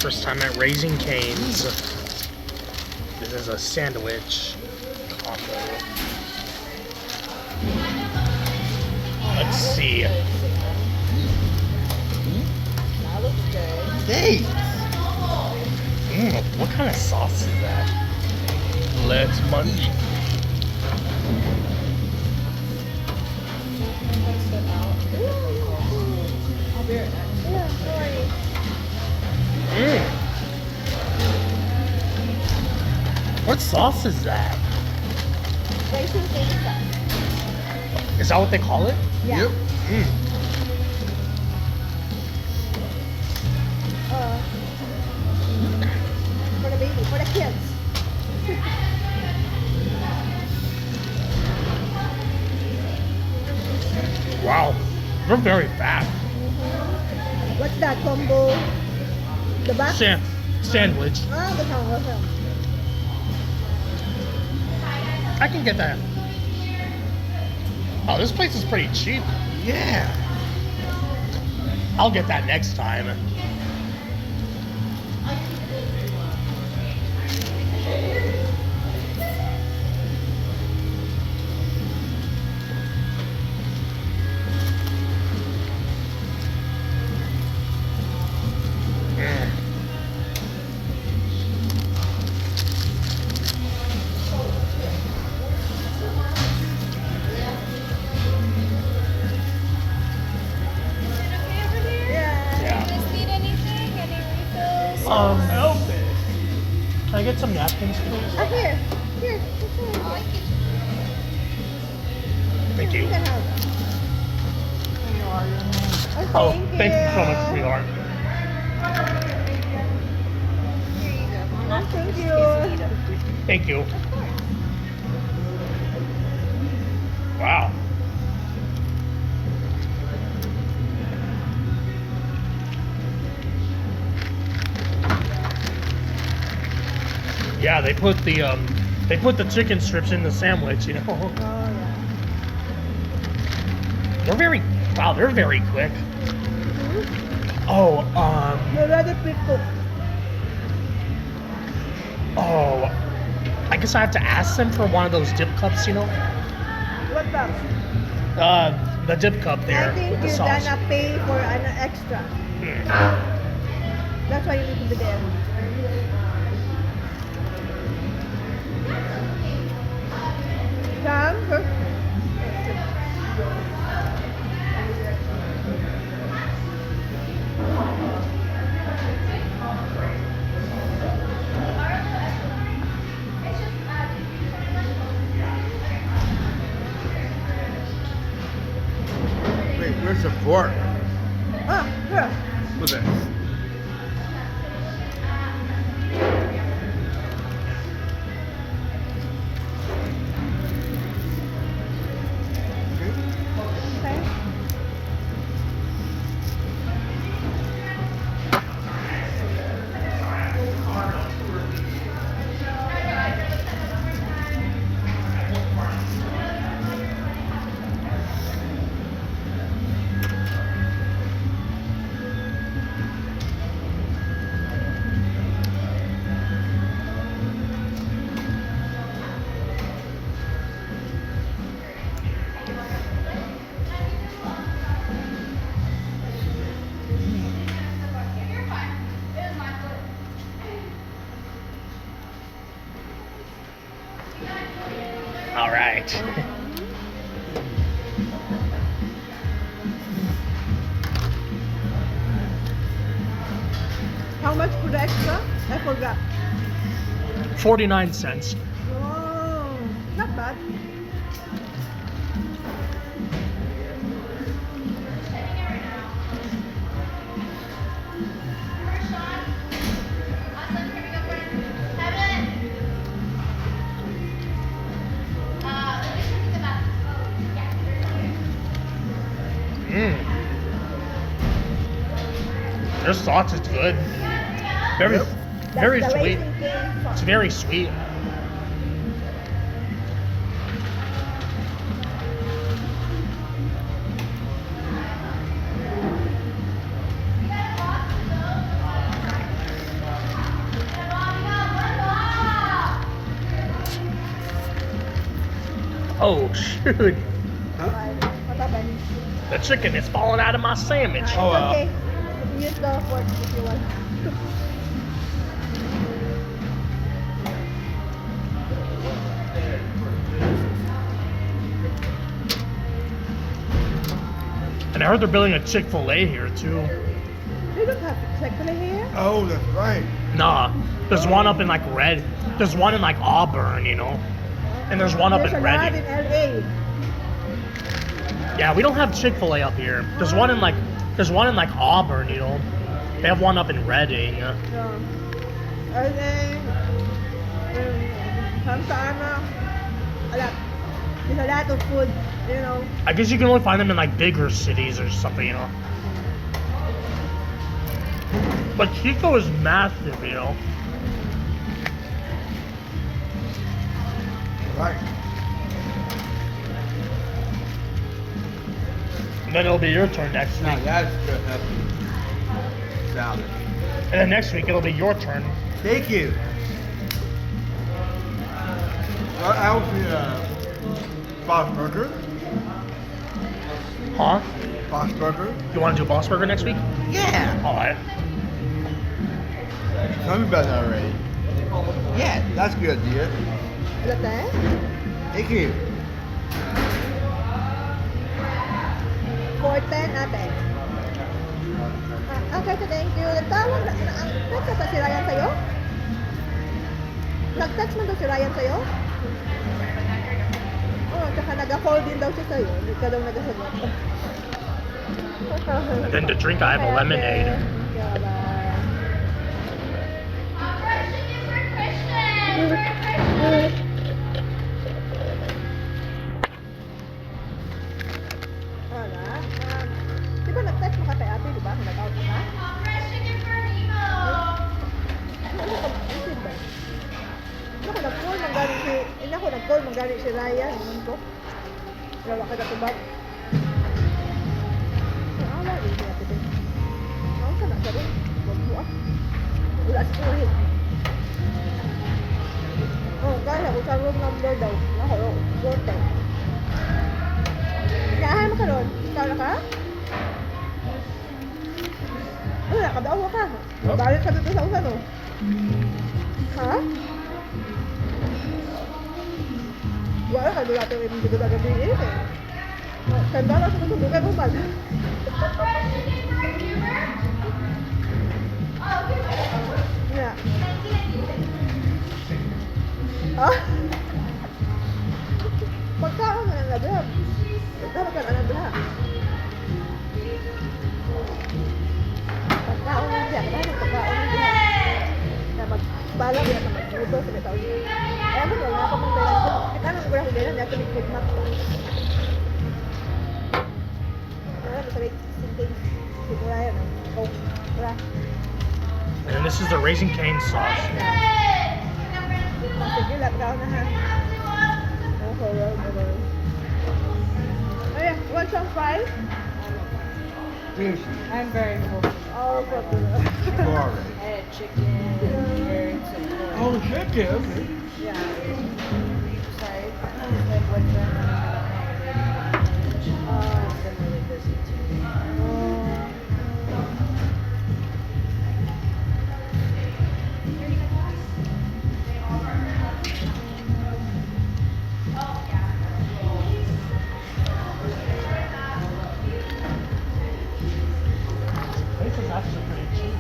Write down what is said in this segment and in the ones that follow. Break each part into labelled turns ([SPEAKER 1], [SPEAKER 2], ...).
[SPEAKER 1] First time at Raising Cane's. This is a sandwich combo. Let's see.
[SPEAKER 2] That looks good.
[SPEAKER 3] Hey!
[SPEAKER 1] What kind of sauce is that? Let's munch.
[SPEAKER 2] I'll be right back. Yeah, sorry.
[SPEAKER 1] What sauce is that?
[SPEAKER 2] Racing cane sauce.
[SPEAKER 1] Is that what they call it?
[SPEAKER 2] Yeah.
[SPEAKER 3] Yep.
[SPEAKER 2] For the baby, for the kids.
[SPEAKER 1] Wow. They're very fat.
[SPEAKER 2] What's that combo? The back?
[SPEAKER 1] Sandwich.
[SPEAKER 2] Ah, the combo.
[SPEAKER 1] I can get that. Oh, this place is pretty cheap.
[SPEAKER 3] Yeah.
[SPEAKER 1] I'll get that next time.
[SPEAKER 2] Yeah.
[SPEAKER 4] Just need anything? Any refills?
[SPEAKER 1] Can I get some napkins, please?
[SPEAKER 2] Ah, here. Here. Here.
[SPEAKER 1] Thank you.
[SPEAKER 2] You can have.
[SPEAKER 1] Oh,
[SPEAKER 2] Thank
[SPEAKER 1] thank you so much, sweetheart.
[SPEAKER 2] Thank you.
[SPEAKER 1] Thank you. Wow. Yeah, they put the chicken strips in the sandwich, you know.
[SPEAKER 2] Oh, yeah.
[SPEAKER 1] They're very quick. Oh,
[SPEAKER 2] You're ready to cook.
[SPEAKER 1] oh, I guess I have to ask them for one of those dip cups, you know?
[SPEAKER 2] What's that?
[SPEAKER 1] The dip cup there
[SPEAKER 2] I think
[SPEAKER 1] with the
[SPEAKER 2] you're
[SPEAKER 1] sauce.
[SPEAKER 2] gonna pay for an extra. That's why you need to be there. Sam, first.
[SPEAKER 3] Wait, where's the fork?
[SPEAKER 2] Ah, here.
[SPEAKER 3] What's that?
[SPEAKER 2] Okay.
[SPEAKER 1] All right.
[SPEAKER 2] How much for the extra? I forgot.
[SPEAKER 1] 49 cents.
[SPEAKER 2] Oh, not bad.
[SPEAKER 1] Their sauce is good. Very,
[SPEAKER 3] Yep.
[SPEAKER 1] very
[SPEAKER 2] That's the
[SPEAKER 1] sweet.
[SPEAKER 2] Racing Cane sauce.
[SPEAKER 1] It's very sweet. Oh shoot!
[SPEAKER 2] What happened?
[SPEAKER 1] The chicken is falling out of my sandwich.
[SPEAKER 2] It's
[SPEAKER 3] Oh, well.
[SPEAKER 2] okay. Use the fork if you want.
[SPEAKER 1] And I heard they're building a Chick-fil-A here too.
[SPEAKER 2] They don't have Chick-fil-A here.
[SPEAKER 3] Oh, that's right.
[SPEAKER 1] Nah, there's one up in like Red. There's one in like Auburn, you know. And there's one up
[SPEAKER 2] There's
[SPEAKER 1] in
[SPEAKER 2] a lot
[SPEAKER 1] Redding.
[SPEAKER 2] in LA.
[SPEAKER 1] Yeah, we don't have Chick-fil-A up here. There's one in like Auburn, you know. They have one up in Redding.
[SPEAKER 2] Yeah. LA. Sometimes a lot. There's a lot of food, you know.
[SPEAKER 1] I guess you can only find them in like bigger cities or something, you know. But Chico is massive, you know.
[SPEAKER 3] Right.
[SPEAKER 1] And then it'll be your turn next
[SPEAKER 3] Now
[SPEAKER 1] week.
[SPEAKER 3] that's good. Salad.
[SPEAKER 1] And then next week it'll be your turn.
[SPEAKER 3] Thank you. Well, I will be Boss Burger.
[SPEAKER 1] Huh?
[SPEAKER 3] Boss Burger.
[SPEAKER 1] You want to do Boss Burger next week?
[SPEAKER 3] Yeah.
[SPEAKER 1] Alright.
[SPEAKER 3] Tell me about that already. Yeah, that's a good idea.
[SPEAKER 2] Is that there?
[SPEAKER 3] Thank you.
[SPEAKER 2] 410 natin. Okay, so thank you. Nag-text ba si Ryan sa'yo? Nag-text man daw si Ryan sa'yo? Oo, tsaka nag-call din daw siya sa'yo. Hindi ka daw nagasagot.
[SPEAKER 1] And then to drink I have a lemonade.
[SPEAKER 2] Yeah, bye. Wala. Di ba nag-text mo ka kay ate, di ba? Nag-out mo ka? Ano ka isip ba? Ako nag-call man galing si... Ako nag-call man galing si Ryan. Ano ko? Wala ka natubag. Wala rin siya ate. Ako ka na sa rin. Wag mo ah. Wala si Kuhin. Oh, kaya ako sa room number daw. Ako, water. Naahan mo ka ron? Ikaw na ka? Wala ka daw ka. Balik ka dito sa usan, oh. Ha? Wala ka doon natin yung hindi gagabihin eh. Kanda lang sa matulungan mo ba? Yeah. Ah? Pagkaon na ng labi. Dapat ka na ng labi. Pagkaon na siya. Dapat pagkaon na siya. Na magbalang yan na magluto sa bitaw niya. Kaya mo wala ka mong dalang siya. Kita nang kurang ganyan. Dito may food map. Wala mo sabi. Sinting. Sigura yan. Coke. Wala.
[SPEAKER 1] And then this is the Raising Cane sauce.
[SPEAKER 2] Sige, lapkaw na ha. Oh, hey, you want some fries?
[SPEAKER 3] Yes.
[SPEAKER 4] I'm very full.
[SPEAKER 2] Oh, fuck it.
[SPEAKER 3] Already.
[SPEAKER 4] I had chicken, carrots, and pork.
[SPEAKER 3] Oh, chicken. Okay.
[SPEAKER 4] Yeah. Sorry. My boyfriend has been really busy too.
[SPEAKER 1] This is actually pretty cheap.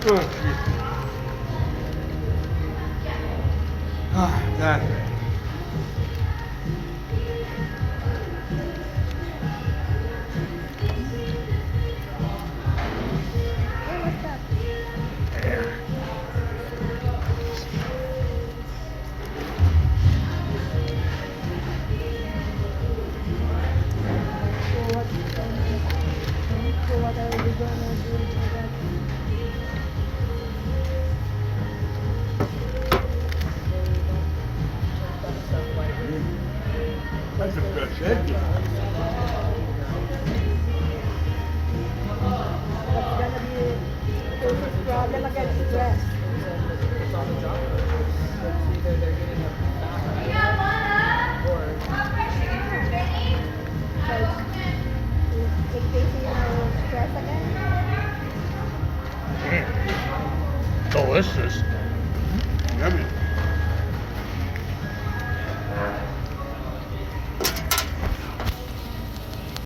[SPEAKER 3] Oh, shit. Ah. Exactly.
[SPEAKER 2] Where was that?
[SPEAKER 1] Yeah.
[SPEAKER 2] So what are we gonna do for that?
[SPEAKER 3] That's a good chicken.
[SPEAKER 2] That's gonna be Casey's problem again, stress.
[SPEAKER 4] It's on the job. It's either they're getting a or
[SPEAKER 2] Is Casey stress again?
[SPEAKER 1] Delicious.